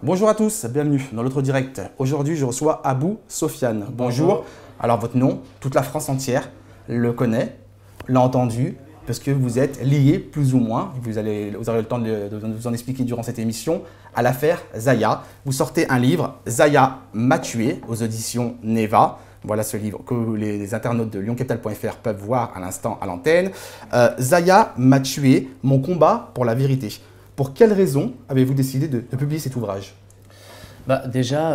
Bonjour à tous, bienvenue dans l'autre direct. Aujourd'hui, je reçois Abou Sofiane. Bonjour. Alors, votre nom, toute la France entière le connaît, l'a entendu, parce que vous êtes lié plus ou moins, vous aurez le temps de vous en expliquer durant cette émission, à l'affaire Zaya. Vous sortez un livre, Zaya m'a tué, aux éditions Neva. Voilà ce livre que les internautes de lyoncapital.fr peuvent voir à l'instant à l'antenne. Zaya m'a tué, mon combat pour la vérité. Pour quelles raisons avez-vous décidé de publier cet ouvrage? Déjà,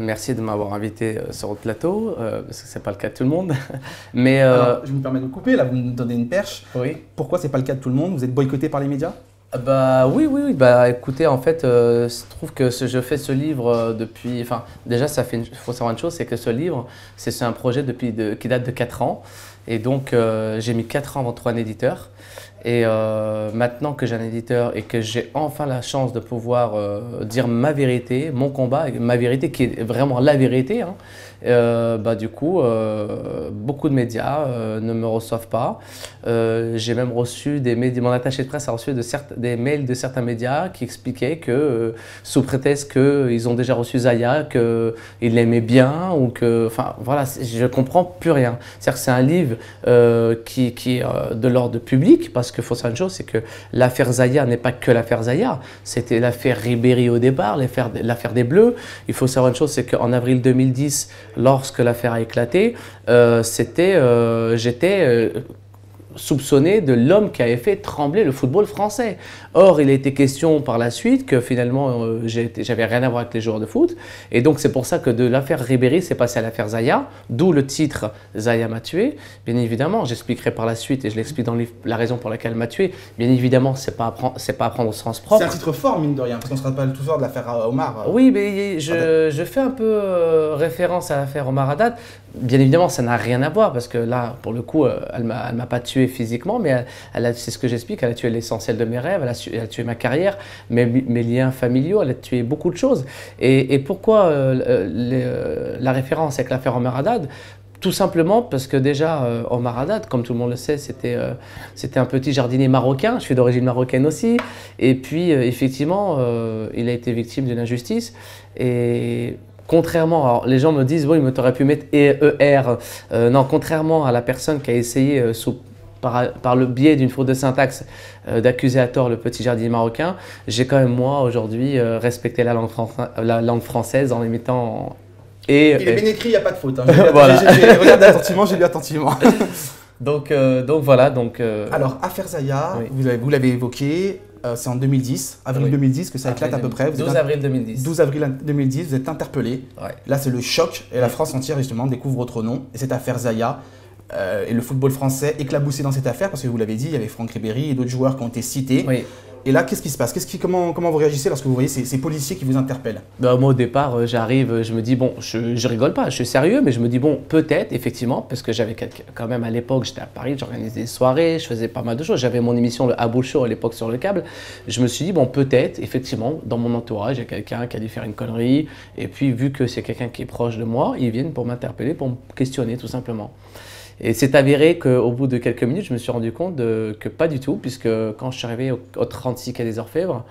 merci de m'avoir invité sur le plateau, parce que ce n'est pas le cas de tout le monde. Mais, Alors, je me permets de vous couper, là vous me donnez une perche. oui. Pourquoi ce n'est pas le cas de tout le monde? Vous êtes boycotté par les médias? Oui. Écoutez, en fait, je trouve que je fais ce livre depuis. Enfin, déjà, il faut savoir une chose, c'est que ce livre, c'est un projet qui date de 4 ans. Et donc, j'ai mis 4 ans avant de trouver un éditeur. Et maintenant que j'ai un éditeur et que j'ai enfin la chance de pouvoir dire ma vérité, mon combat, ma vérité qui est vraiment la vérité, hein, du coup, beaucoup de médias ne me reçoivent pas. J'ai même reçu mon attaché de presse a reçu des mails de certains médias qui expliquaient que, sous prétexte qu'ils ont déjà reçu Zaya, qu'ils l'aimaient bien, ou que, enfin voilà, je ne comprends plus rien. C'est-à-dire que c'est un livre qui est de l'ordre public, parce qu'il faut savoir une chose, c'est que l'affaire Zaya n'est pas que l'affaire Zaya, c'était l'affaire Ribéry au départ, l'affaire des Bleus. Il faut savoir une chose, c'est qu'en avril 2010, lorsque l'affaire a éclaté, j'étais soupçonné de l'homme qui avait fait trembler le football français. Or, il a été question par la suite que finalement, j'avais rien à voir avec les joueurs de foot. Et donc, c'est pour ça que de l'affaire Ribéry, c'est passé à l'affaire Zaya, d'où le titre « Zaya m'a tué ». Bien évidemment, j'expliquerai par la suite, et je l'explique dans le livre, la raison pour laquelle elle m'a tué. Bien évidemment, c'est pas à prendre au sens propre. C'est un titre fort, mine de rien, parce qu'on ne se rappelle toujours de l'affaire Omar. Oui, mais je fais un peu référence à l'affaire Omar Haddad. Bien évidemment, ça n'a rien à voir, parce que là, pour le coup, elle m'a pas tué physiquement, mais c'est ce que j'explique, elle a tué l'essentiel de mes rêves, elle a tué ma carrière, mes liens familiaux, elle a tué beaucoup de choses. Et pourquoi la référence avec l'affaire Omar Haddad? Tout simplement parce que déjà, Omar Haddad, comme tout le monde le sait, c'était un petit jardinier marocain, je suis d'origine marocaine aussi, et puis effectivement, il a été victime d'une injustice, et contrairement, alors les gens me disent, oui, mais tu aurais pu mettre ER, non, contrairement à la personne qui a essayé par le biais d'une faute de syntaxe d'accuser à tort le petit jardinier marocain, j'ai quand même moi aujourd'hui respecté la langue française en les mettant Il est bien écrit, il n'y a pas de faute. Hein. Voilà. J'ai regardé attentivement, j'ai lu attentivement. donc voilà. Alors, affaire Zaya, oui. vous l'avez évoqué, c'est en 2010, avril Oui. 2010 que ça éclate à peu près. 12 avril 2010. 12 avril 2010, vous êtes interpellé. Ouais. Là, c'est le choc et la France entière, justement, découvre votre nom. Et cette affaire Zaya, et le football français éclabousé dans cette affaire, parce que vous l'avez dit, il y avait Franck Ribéry et d'autres joueurs qui ont été cités. Oui. Et là, qu'est-ce qui se passe? Comment vous réagissez lorsque vous voyez ces policiers qui vous interpellent? Moi, au départ, j'arrive, je me dis, bon, je rigole pas, je suis sérieux, mais je me dis, bon, peut-être, effectivement, parce que j'avais quand même à l'époque, j'étais à Paris, j'organisais des soirées, je faisais pas mal de choses. J'avais mon émission, le Abou Show, à l'époque sur le câble. Je me suis dit, bon, peut-être, effectivement, dans mon entourage, il y a quelqu'un qui a dû faire une connerie. Et puis, vu que c'est quelqu'un qui est proche de moi, ils viennent pour m'interpeller, pour me questionner, tout simplement. Et c'est avéré qu'au bout de quelques minutes, je me suis rendu compte que pas du tout, puisque quand je suis arrivé au 36 quai des Orfèvres,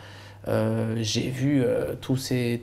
j'ai vu tous ces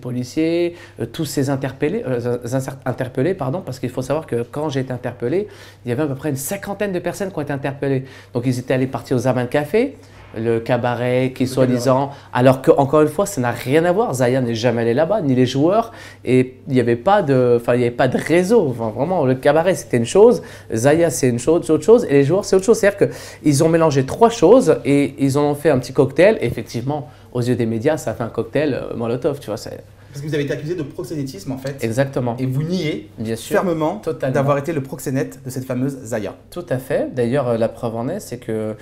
policiers, tous ces interpellés, parce qu'il faut savoir que quand j'ai été interpellé, il y avait à peu près une 50aine de personnes qui ont été interpellées. Donc ils étaient allés partir aux Aman Café, le cabaret qui est soi-disant, alors qu'encore une fois, ça n'a rien à voir. Zaya n'est jamais allé là-bas, ni les joueurs, et il n'y avait pas de réseau. Enfin, vraiment, le cabaret, c'était une chose, Zaya, c'est autre chose, et les joueurs, c'est autre chose. C'est-à-dire qu'ils ont mélangé 3 choses et ils en ont fait un petit cocktail. Et effectivement, aux yeux des médias, ça a fait un cocktail Molotov, tu vois. Parce que vous avez été accusé de proxénétisme, en fait. Exactement. Et vous niez Bien sûr, fermement totalement, d'avoir été le proxénète de cette fameuse Zaya. Tout à fait. D'ailleurs, la preuve en est, c'est que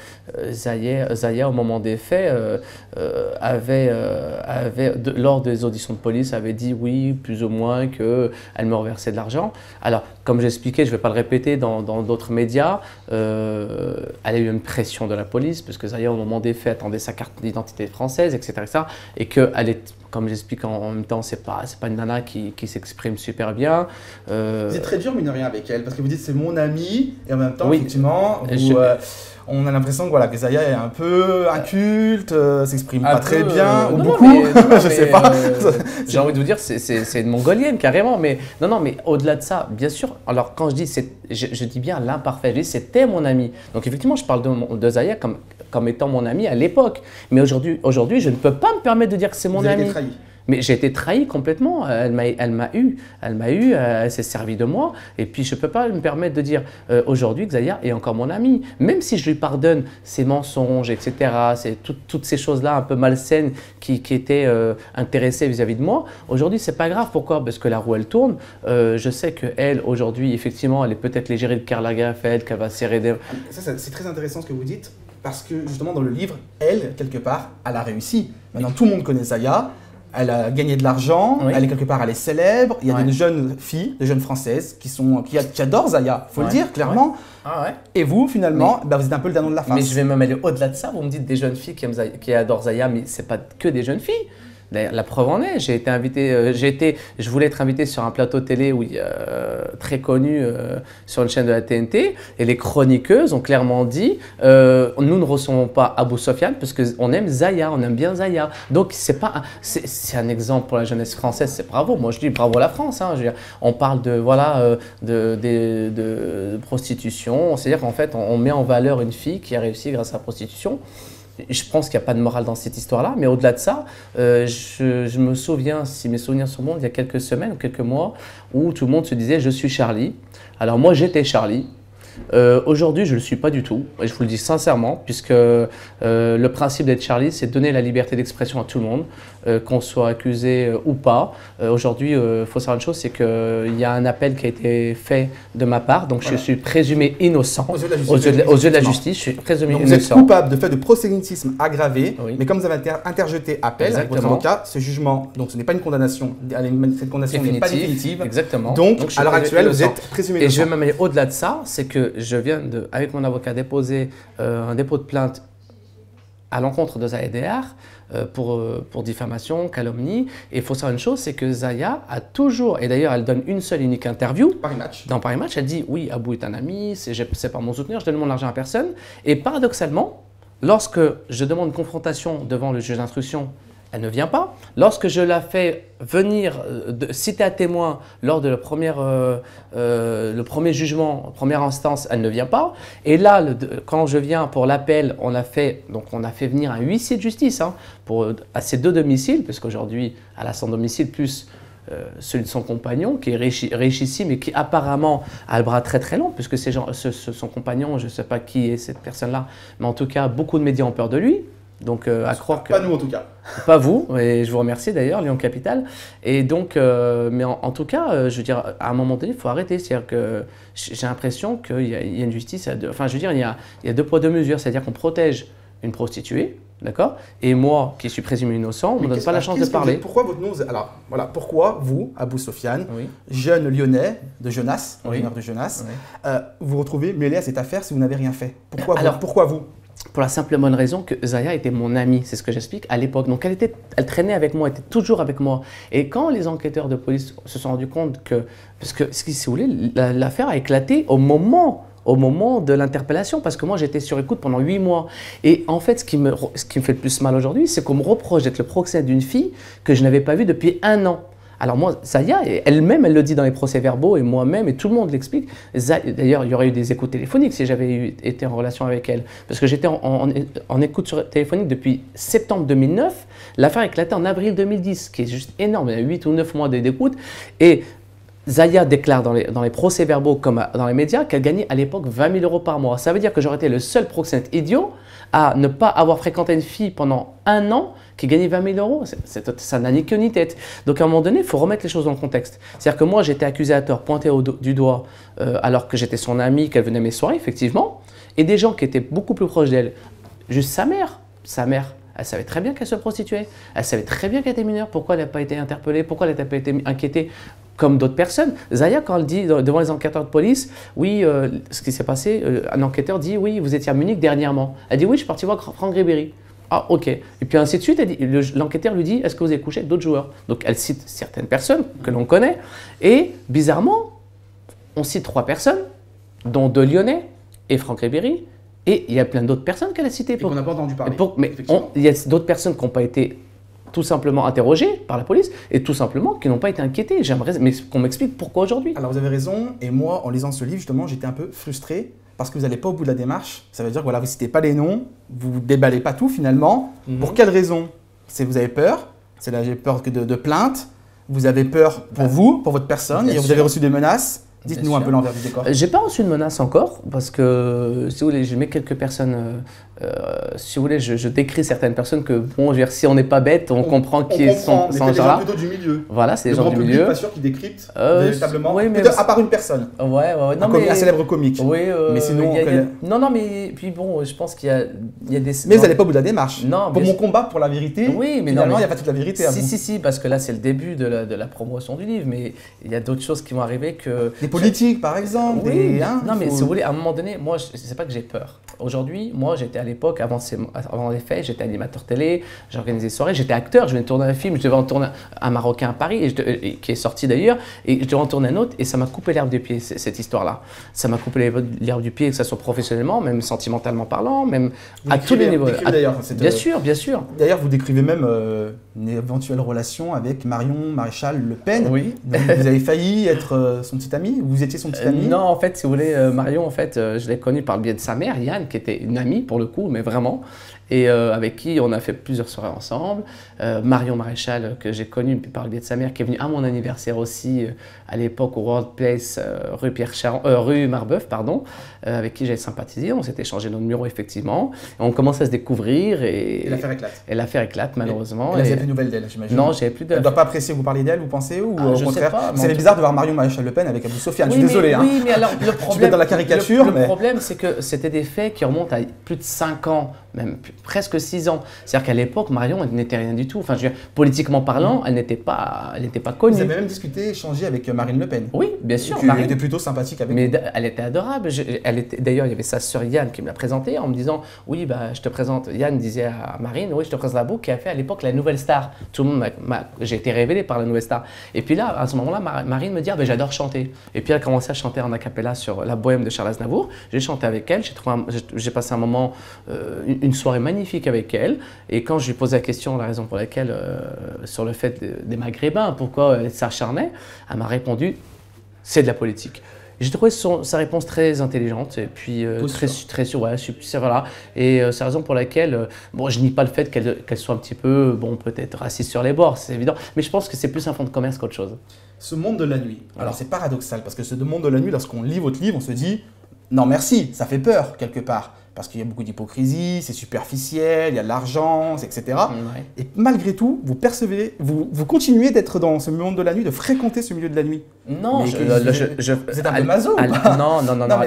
Zaya, au moment des faits, lors des auditions de police, avait dit oui, plus ou moins, qu'elle me reversait de l'argent. Alors, comme j'expliquais, je ne vais pas le répéter dans d'autres médias, elle a eu une pression de la police, parce que Zaya, au moment des faits, attendait sa carte d'identité française, etc. Et qu'elle est comme j'explique en même temps, c'est pas une nana qui s'exprime super bien. Vous êtes très dur, mine de rien, avec elle, parce que vous dites c'est mon amie, et en même temps, Oui. effectivement, on a l'impression que, voilà, que Zaya est un peu inculte, s'exprime pas très bien, ou non, beaucoup, je sais pas. J'ai envie de vous dire, c'est une mongolienne carrément, mais non, mais au-delà de ça, bien sûr, alors quand je dis, je dis bien l'imparfait, je dis c'était mon ami. Donc effectivement, je parle de Zaya comme étant mon ami à l'époque, mais aujourd'hui, je ne peux pas me permettre de dire que c'est mon ami. Vous avez été trahi. Mais j'ai été trahi complètement, elle m'a eu, elle s'est servie de moi, et puis je ne peux pas me permettre de dire aujourd'hui que Zaya est encore mon ami, même si je lui pardonne ses mensonges, etc., toutes ces choses-là un peu malsaines qui étaient intéressées vis-à-vis de moi, aujourd'hui c'est pas grave, pourquoi? Parce que la roue elle tourne, je sais qu'elle aujourd'hui effectivement elle est peut-être l'égérie de Karl Lagerfeld, qu'elle va serrer des… Ça, c'est très intéressant ce que vous dites, parce que justement dans le livre, elle, quelque part, elle a réussi. Maintenant tout le monde connaît Zaya. Elle a gagné de l'argent, Oui. elle est quelque part, elle est célèbre. Il y a Ouais. des jeunes filles, des jeunes françaises qui adorent Zaya, faut le dire clairement. Ouais. Ah ouais. Et vous, finalement, bah, vous êtes un peu le dindon de la farce. Mais je vais même aller au-delà de ça. Vous me dites des jeunes filles qui adorent Zaya, mais c'est pas que des jeunes filles. D'ailleurs, la preuve en est, j'ai été invité, je voulais être invité sur un plateau télé très connu sur une chaîne de la TNT, et les chroniqueuses ont clairement dit nous ne recevons pas Abou Sofiane parce qu'on aime Zaya, on aime bien Zaya. Donc c'est un exemple pour la jeunesse française, c'est bravo. Moi je dis bravo à la France. Hein, je veux dire, on parle de prostitution, c'est-à-dire qu'en fait on met en valeur une fille qui a réussi grâce à la prostitution. Je pense qu'il n'y a pas de morale dans cette histoire-là, mais au-delà de ça, je me souviens, si mes souvenirs sont bons, il y a quelques semaines ou quelques mois, où tout le monde se disait « je suis Charlie ». Alors moi, j'étais Charlie. Aujourd'hui, je ne le suis pas du tout, et je vous le dis sincèrement, puisque le principe d'être Charlie, c'est donner la liberté d'expression à tout le monde, qu'on soit accusé ou pas. Aujourd'hui, il faut savoir une chose, c'est qu'il y a un appel qui a été fait de ma part, donc voilà. Je suis présumé innocent aux yeux de la justice, je suis présumé innocent. Vous êtes coupable de fait de prosélytisme aggravé, oui. Mais comme vous avez interjeté appel avec votre avocat, ce jugement, donc ce n'est pas une condamnation, cette condamnation n'est pas définitive. Exactement. Donc à l'heure actuelle, vous êtes présumé innocent. Et je vais même aller au-delà de ça, c'est que je viens avec mon avocat déposer un dépôt de plainte à l'encontre de Zaya Dehar pour diffamation, calomnie. Et il faut savoir une chose, c'est que Zaya a toujours, et d'ailleurs elle donne une seule unique interview dans Paris Match, elle dit oui, Abou est un ami, c'est pas mon soutenir, je donne mon argent à personne. Et paradoxalement, lorsque je demande une confrontation devant le juge d'instruction, elle ne vient pas. Lorsque je la fais venir citer à témoin lors de le premier jugement, première instance, elle ne vient pas. Et là, quand je viens pour l'appel, on a fait venir un huissier de justice à ces deux domiciles, parce qu'aujourd'hui, elle a son domicile plus celui de son compagnon, qui est richissime et qui apparemment a le bras très très long, puisque son compagnon, je ne sais pas qui est cette personne-là, mais en tout cas, beaucoup de médias ont peur de lui. Donc, à croire que… Pas nous en tout cas. Pas vous, et je vous remercie d'ailleurs, Lyon Capital. Et donc, mais en tout cas, je veux dire, à un moment donné, il faut arrêter. C'est-à-dire que j'ai l'impression qu'il y a une justice à deux… Enfin, je veux dire, il y a deux poids, deux mesures. C'est-à-dire qu'on protège une prostituée, d'accord? Et moi, qui suis présumé innocent, on ne me donne pas la chance de parler. Pourquoi votre nom… Alors, voilà, pourquoi vous, Abou Sofiane, oui. jeune lyonnais de Genasse, originaire oui. de Genasse, oui. vous retrouvez mêlé à cette affaire si vous n'avez rien fait? Pourquoi vous? Pour la simple et bonne raison que Zaya était mon amie, c'est ce que j'explique, à l'époque. Donc elle traînait avec moi, elle était toujours avec moi. Et quand les enquêteurs de police se sont rendus compte que… Parce que, si vous voulez, l'affaire a éclaté au moment de l'interpellation, parce que moi j'étais sur écoute pendant 8 mois. Et en fait, ce qui me fait le plus mal aujourd'hui, c'est qu'on me reproche d'être le proxénète d'une fille que je n'avais pas vue depuis 1 an. Alors moi, Zaya, elle-même, elle le dit dans les procès-verbaux, et moi-même, et tout le monde l'explique. D'ailleurs, il y aurait eu des écoutes téléphoniques si j'avais été en relation avec elle. Parce que j'étais en écoute téléphonique depuis septembre 2009. L'affaire a éclaté en avril 2010, qui est juste énorme. Il y a 8 ou 9 mois d'écoute. Et Zaya déclare dans les procès-verbaux comme dans les médias qu'elle gagnait à l'époque 20 000 € par mois. Ça veut dire que j'aurais été le seul proxénète idiot à ne pas avoir fréquenté une fille pendant 1 an qui gagnait 20 000 €. Ça n'a ni queue ni tête. Donc à un moment donné, il faut remettre les choses dans le contexte. C'est-à-dire que moi, j'étais accusé à tort, pointé du doigt, alors que j'étais son amie, qu'elle venait à mes soirées, effectivement, et des gens qui étaient beaucoup plus proches d'elle. Juste sa mère, elle savait très bien qu'elle se prostituait. Elle savait très bien qu'elle était mineure. Pourquoi elle n'a pas été interpellée? Pourquoi elle n'a pas été inquiétée comme d'autres personnes? Zaya, quand elle dit devant les enquêteurs de police, oui, ce qui s'est passé, un enquêteur dit, oui, vous étiez à Munich dernièrement. Elle dit, oui, je suis parti voir Franck Ribéry. Ah, ok. Et puis ainsi de suite, l'enquêteur lui dit, est-ce que vous avez couché avec d'autres joueurs? Donc elle cite certaines personnes que l'on connaît. Et bizarrement, on cite 3 personnes, dont 2 Lyonnais et Franck Ribéry. Et il y a plein d'autres personnes qu'elle a citées. Et qu'on n'a pas entendu parler. Mais il y a d'autres personnes qui n'ont pas été tout simplement interrogées par la police et tout simplement qui n'ont pas été inquiétées. J'aimerais qu'on m'explique pourquoi aujourd'hui. Alors vous avez raison. Et moi, en lisant ce livre, justement, j'étais un peu frustré. Parce que vous n'allez pas au bout de la démarche, ça veut dire que voilà, vous ne citez pas les noms, vous ne déballez pas tout finalement. Pour quelle raison? C'est vous avez peur, c'est là j'ai peur de plainte, vous avez peur pour vous, pour votre personne, et vous avez reçu des menaces. Dites-nous un peu l'envers du décor. J'ai pas reçu de menace encore parce que si vous voulez, je mets quelques personnes. Si vous voulez, je décris certaines personnes que bon, je veux dire, si on n'est pas bête, on comprend qui sont ces gens-là. Plutôt du milieu. Voilà, c'est des gens du public, milieu. Pas sûr qu'ils décryptent véritablement. Oui, mais à part une personne. Ouais. Non, un célèbre comique. Oui. Mais sinon, non, mais puis bon, je pense qu'il y a des. Mais vous n'allez pas au bout de la démarche. Non. Pour mon combat pour la vérité. Oui, mais finalement, il n'y a pas toute la vérité. Si, parce que là, c'est le début de la promotion du livre, mais il y a d'autres choses qui vont arriver que. Des politiques, par exemple. Oui. Non, mais si vous voulez, à un moment donné, moi, c'est pas que j'ai peur. Aujourd'hui, moi, j'étais à l'époque, avant les faits, j'étais animateur télé, j'organisais des soirées, j'étais acteur, je venais de tourner un film, je devais en tourner un Marocain à Paris, qui est sorti d'ailleurs, et je devais en tourner un autre, et ça m'a coupé l'herbe du pied, cette histoire-là. Ça m'a coupé l'herbe du pied, que ce soit professionnellement, même sentimentalement parlant, même à tous les niveaux. Bien sûr. D'ailleurs, vous décrivez même une éventuelle relation avec Marion Maréchal Le Pen. Oui. Vous avez failli être son petit ami, vous étiez son petit ami? Non, en fait, si vous voulez, Marion, en fait, je l'ai connue par le biais de sa mère, Yann, qui était une amie pour le coup, mais vraiment, et avec qui on a fait plusieurs soirées ensemble. Marion Maréchal, que j'ai connue par le biais de sa mère, qui est venue à mon anniversaire aussi, à l'époque au World Place, rue Marbeuf, pardon, avec qui j'avais sympathisé. On s'était échangé nos numéros, effectivement. Et on commençait à se découvrir. Et l'affaire éclate. Et l'affaire éclate, malheureusement. Et là, vous n'avez plus de nouvelles d'elle, j'imagine? Non, j'avais plus de. Elle ne doit pas apprécier que vous parliez d'elle, vous pensez? Ou au contraire, c'est bizarre de voir Marion Maréchal Le Pen avec Abou Sofiane. Je suis désolé. Oui, mais alors le problème. dans la caricature. Le problème, c'est que c'était des faits qui remontent à plus de 5 ans, même presque 6 ans. C'est-à-dire qu'à l'époque, Marion, elle n'était rien du tout. Enfin, je veux dire, politiquement parlant, elle n'était pas connue. Vous avez même discuté, échangé avec Marine Le Pen? Oui, bien sûr. Elle était plutôt sympathique avec vous. Elle était adorable. D'ailleurs, il y avait sa sœur Yann qui me l'a présentée en me disant « Oui, bah, je te présente… » Yann disait à Marine « Oui, je te présente Abou qui a fait à l'époque la Nouvelle Star. » Tout le monde j'ai été révélé par la Nouvelle Star. Et puis là, à ce moment-là, Marine me dit « Ah, ben, j'adore chanter. » Et puis elle a commencé à chanter en a cappella sur La Bohème de Charles Aznavour. J'ai chanté avec elle. J'ai passé un moment, une soirée magnifique avec elle. Et quand je lui posais la question, la raison pour laquelle, sur le fait des Maghrébins, pourquoi elle s'acharnait, elle m'a répondu « C'est de la politique ». J'ai trouvé sa réponse très intelligente et puis très sûre, ouais, voilà. Et c'est la raison pour laquelle, bon, je nie pas le fait qu'elle soit un petit peu, bon, peut-être raciste sur les bords, c'est évident, mais je pense que c'est plus un fonds de commerce qu'autre chose. Ce monde de la nuit, alors c'est paradoxal parce que ce monde de la nuit, lorsqu'on lit votre livre, on se dit non merci, ça fait peur quelque part. Parce qu'il y a beaucoup d'hypocrisie, c'est superficiel, il y a de l'argent, etc. Ouais. Et malgré tout, vous percevez, vous continuez d'être dans ce monde de la nuit, de fréquenter ce milieu de la nuit. Non, vous êtes un peu maso. Non.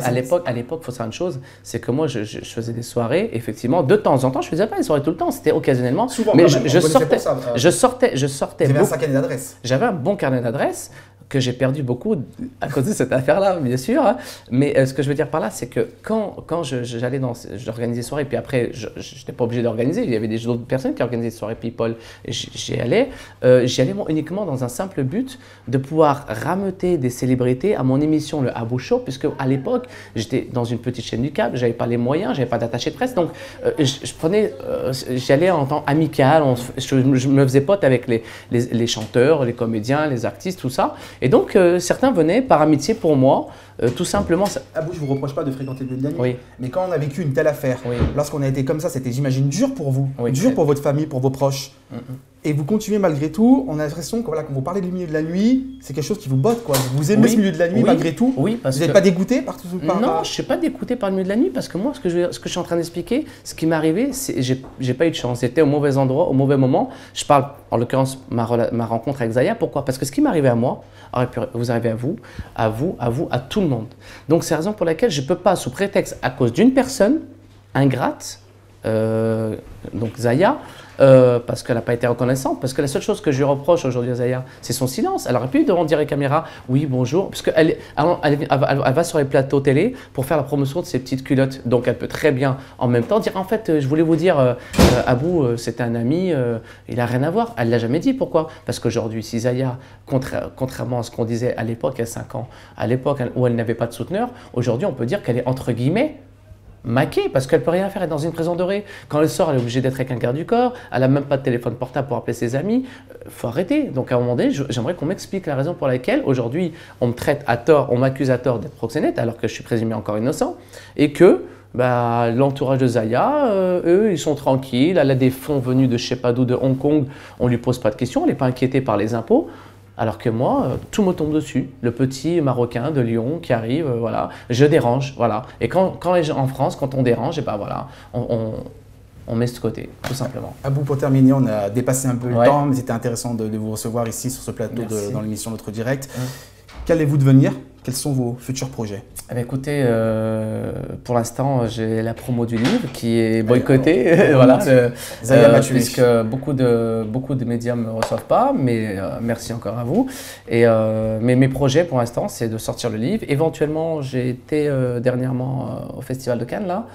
À l'époque, il faut savoir une chose, c'est que moi, je faisais des soirées, effectivement, de temps en temps, je faisais pas des soirées tout le temps, c'était occasionnellement. Souvent, mais je sortais. J'avais un carnet d'adresses. J'avais un bon carnet d'adresses que j'ai perdu beaucoup à cause de cette affaire-là, bien sûr. Hein. Mais ce que je veux dire par là, c'est que quand j'organisais des soirées, puis après, je n'étais pas obligé d'organiser, il y avait d'autres personnes qui organisaient des soirées people, et j'y allais uniquement dans un simple but de pouvoir rameuter des célébrités à mon émission, le Abou Show, puisque à l'époque, j'étais dans une petite chaîne du câble, j'avais pas les moyens, j'avais pas d'attaché de presse, donc j'y allais en temps amical, je me faisais pote avec les chanteurs, les comédiens, les artistes, tout ça. Et donc, certains venaient par amitié pour moi, tout simplement. Abou, je ne vous reproche pas de fréquenter le lieu de la nuit, oui. Mais quand on a vécu une telle affaire, oui. Lorsqu'on a été comme ça, c'était, j'imagine, dur pour vous, oui, dur pour votre famille, pour vos proches. Et vous continuez malgré tout, on a l'impression que voilà, quand vous parlez du milieu de la nuit, c'est quelque chose qui vous botte, quoi. Vous aimez ce milieu de la nuit malgré tout. Oui, parce vous n'êtes pas dégoûté par tout ça? Non, je ne suis pas dégoûté par le milieu de la nuit parce que moi, ce que je suis en train d'expliquer, ce qui m'est arrivé, c'est j'ai pas eu de chance. J'étais au mauvais endroit, au mauvais moment. Je parle, en l'occurrence, ma rencontre avec Zaya. Pourquoi? Parce que ce qui m'est arrivé à moi aurait pu vous arriver à tout le monde. Donc, c'est la raison pour laquelle je ne peux pas, sous prétexte, à cause d'une personne ingrate, donc Zaya, parce qu'elle n'a pas été reconnaissante. Parce que la seule chose que je lui reproche aujourd'hui à Zaya, c'est son silence. Elle aurait pu devant dire les caméras, oui, bonjour, parce qu'elle elle va sur les plateaux télé pour faire la promotion de ses petites culottes. Donc elle peut très bien en même temps dire, en fait, je voulais vous dire, Abou, c'était un ami, il n'a rien à voir. Elle ne l'a jamais dit. Pourquoi? Parce qu'aujourd'hui, si Zaya, contrairement à ce qu'on disait à l'époque, il y a 5 ans, à l'époque où elle n'avait pas de souteneur, aujourd'hui, on peut dire qu'elle est entre guillemets maquée parce qu'elle ne peut rien faire, elle est dans une prison dorée. Quand elle sort, elle est obligée d'être avec un garde du corps, elle n'a même pas de téléphone portable pour appeler ses amis. Faut arrêter. Donc à un moment donné, j'aimerais qu'on m'explique la raison pour laquelle aujourd'hui on me traite à tort, on m'accuse à tort d'être proxénète alors que je suis présumé encore innocent et que l'entourage de Zaya, eux, ils sont tranquilles. Elle a des fonds venus de je sais pas d'où, de Hong Kong, on ne lui pose pas de questions, elle n'est pas inquiétée par les impôts. Alors que moi, tout me tombe dessus. Le petit Marocain de Lyon qui arrive, voilà, je dérange, voilà. Et quand les gens en France, quand on dérange, et ben voilà, on met ce côté, tout simplement. Abou, pour terminer, on a dépassé un peu le temps, mais c'était intéressant de vous recevoir ici sur ce plateau dans l'émission Notre Direct. Qu'allez-vous devenir? Quels sont vos futurs projets? Eh bien, écoutez, pour l'instant, j'ai la promo du livre qui est boycottée, voilà, puisque beaucoup de médias ne me reçoivent pas, mais merci encore à vous. Mais mes projets pour l'instant, c'est de sortir le livre. Éventuellement, j'ai été dernièrement au Festival de Cannes, là,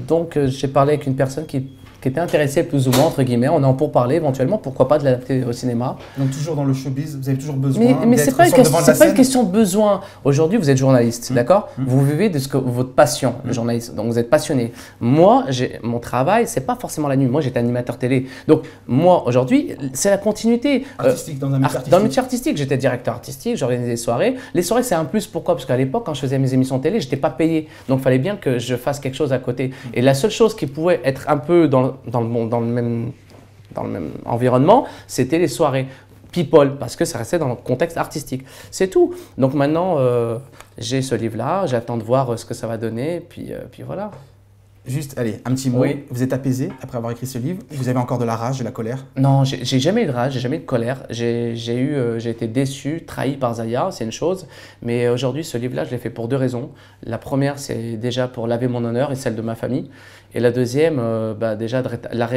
donc j'ai parlé avec une personne qui était intéressée plus ou moins, entre guillemets, on est en pourparlers éventuellement, pourquoi pas de l'adapter au cinéma. Donc toujours dans le showbiz, vous avez toujours besoin mais c'est pas une question de besoin. Aujourd'hui, vous êtes journaliste, d'accord? Vous vivez de votre passion, le journaliste, donc vous êtes passionné. Moi, mon travail, c'est pas forcément la nuit, moi j'étais animateur télé. Donc moi, aujourd'hui, c'est la continuité. Artistique, dans un métier artistique. Dans le métier artistique, j'étais directeur artistique, j'organisais des soirées. Les soirées, c'est un plus, pourquoi? Parce qu'à l'époque, quand je faisais mes émissions télé, j'étais pas payé. Donc il fallait bien que je fasse quelque chose à côté. Et la seule chose qui pouvait être un peu dans le même environnement, c'était les soirées people, parce que ça restait dans le contexte artistique. C'est tout. Donc maintenant, j'ai ce livre-là, j'attends de voir ce que ça va donner, puis voilà. Juste, allez, un petit mot. Oui. Vous êtes apaisé après avoir écrit ce livre? Vous avez encore de la rage, de la colère? Non, j'ai jamais eu de rage, j'ai jamais eu de colère. J'ai été déçu, trahi par Zaya, c'est une chose. Mais aujourd'hui, ce livre-là, je l'ai fait pour 2 raisons. La première, c'est déjà pour laver mon honneur et celle de ma famille. Et la deuxième, déjà de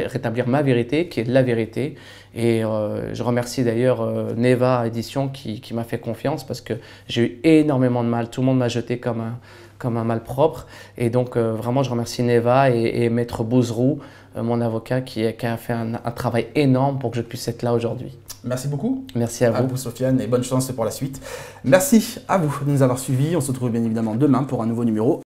rétablir ma vérité, qui est la vérité. Et je remercie d'ailleurs Neva Édition qui m'a fait confiance parce que j'ai eu énormément de mal. Tout le monde m'a jeté comme un malpropre. Et donc, vraiment, je remercie Neva et Maître Bouzrou, mon avocat, qui a fait un travail énorme pour que je puisse être là aujourd'hui. Merci beaucoup. Merci à vous. Abou Sofiane, et bonne chance pour la suite. Merci à vous de nous avoir suivis. On se retrouve bien évidemment demain pour un nouveau numéro.